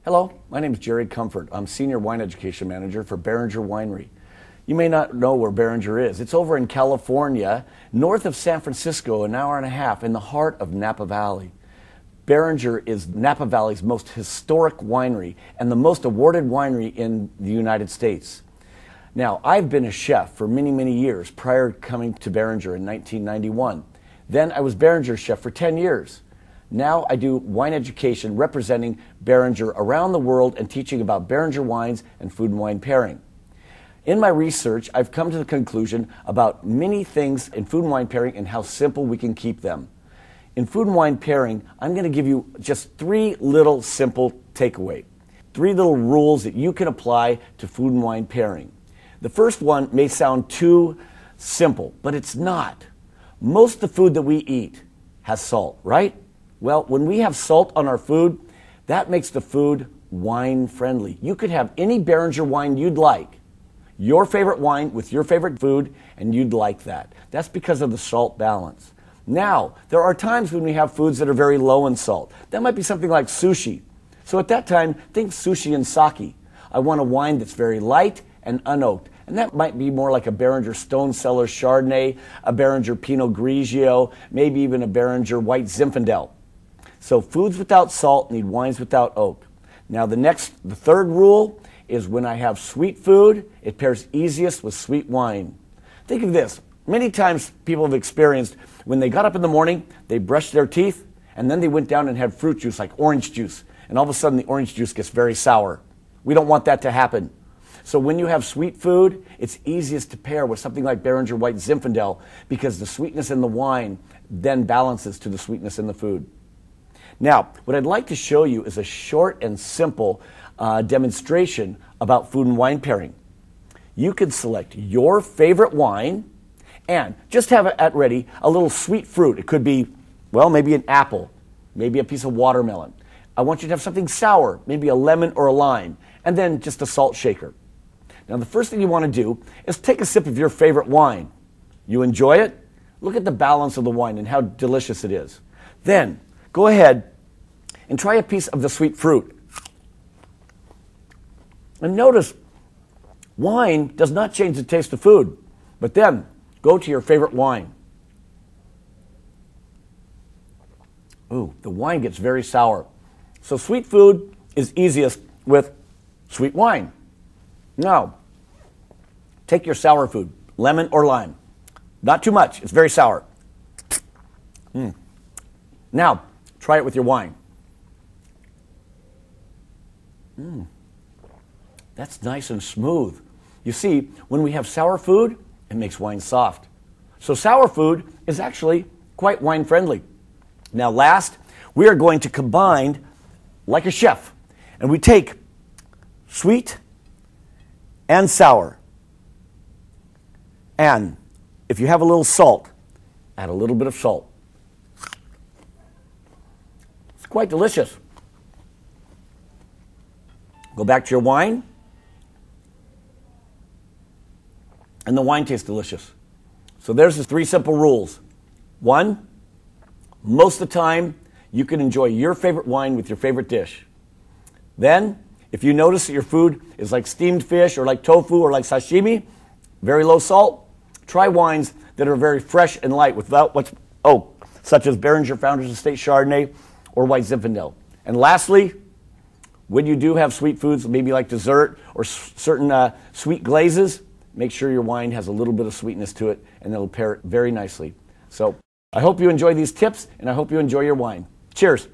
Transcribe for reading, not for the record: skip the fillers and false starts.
Hello, my name is Jerry Comfort. I'm Senior Wine Education Manager for Beringer Winery. You may not know where Beringer is. It's over in California, north of San Francisco, an hour and a half, in the heart of Napa Valley. Beringer is Napa Valley's most historic winery and the most awarded winery in the United States. Now, I've been a chef for many, many years prior to coming to Beringer in 1991. Then I was Beringer's chef for 10 years. Now I do wine education representing Beringer around the world and teaching about Beringer wines and food and wine pairing. In my research, I've come to the conclusion about many things in food and wine pairing and how simple we can keep them. In food and wine pairing, I'm going to give you just 3 little simple takeaways. 3 little rules that you can apply to food and wine pairing. The first one may sound too simple, but it's not. Most of the food that we eat has salt, right? Well, when we have salt on our food, that makes the food wine friendly. You could have any Beringer wine you'd like, your favorite wine with your favorite food, and you'd like that. That's because of the salt balance. Now, there are times when we have foods that are very low in salt. That might be something like sushi. So at that time, think sushi and sake. I want a wine that's very light and unoaked. And that might be more like a Beringer Stone Cellar Chardonnay, a Beringer Pinot Grigio, maybe even a Beringer White Zinfandel. So foods without salt need wines without oak. Now the third rule is when I have sweet food, it pairs easiest with sweet wine. Think of this. Many times people have experienced when they got up in the morning, they brushed their teeth, and then they went down and had fruit juice like orange juice. And all of a sudden the orange juice gets very sour. We don't want that to happen. So when you have sweet food, it's easiest to pair with something like Beringer White Zinfandel because the sweetness in the wine then balances to the sweetness in the food. Now, what I'd like to show you is a short and simple demonstration about food and wine pairing. You can select your favorite wine and just have it at ready a little sweet fruit. It could be, well, maybe an apple, maybe a piece of watermelon. I want you to have something sour, maybe a lemon or a lime, and then just a salt shaker. Now, the first thing you want to do is take a sip of your favorite wine. You enjoy it? Look at the balance of the wine and how delicious it is. Then, go ahead and try a piece of the sweet fruit. And notice, wine does not change the taste of food. But then, go to your favorite wine. Ooh, the wine gets very sour. So sweet food is easiest with sweet wine. Now, take your sour food, lemon or lime. Not too much, it's very sour. Now, try it with your wine. That's nice and smooth. You see, when we have sour food, it makes wine soft. So sour food is actually quite wine friendly. Now last, we are going to combine like a chef. And we take sweet and sour. And if you have a little salt, add a little bit of salt. It's quite delicious. Go back to your wine. And the wine tastes delicious. So there's the 3 simple rules. 1, most of the time, you can enjoy your favorite wine with your favorite dish. Then, if you notice that your food is like steamed fish or like tofu or like sashimi, very low salt, try wines that are very fresh and light without what's oak, such as Beringer Founders Estate Chardonnay or White Zinfandel. And lastly, when you do have sweet foods, maybe like dessert or certain sweet glazes, make sure your wine has a little bit of sweetness to it, and it'll pair it very nicely. So I hope you enjoy these tips, and I hope you enjoy your wine. Cheers.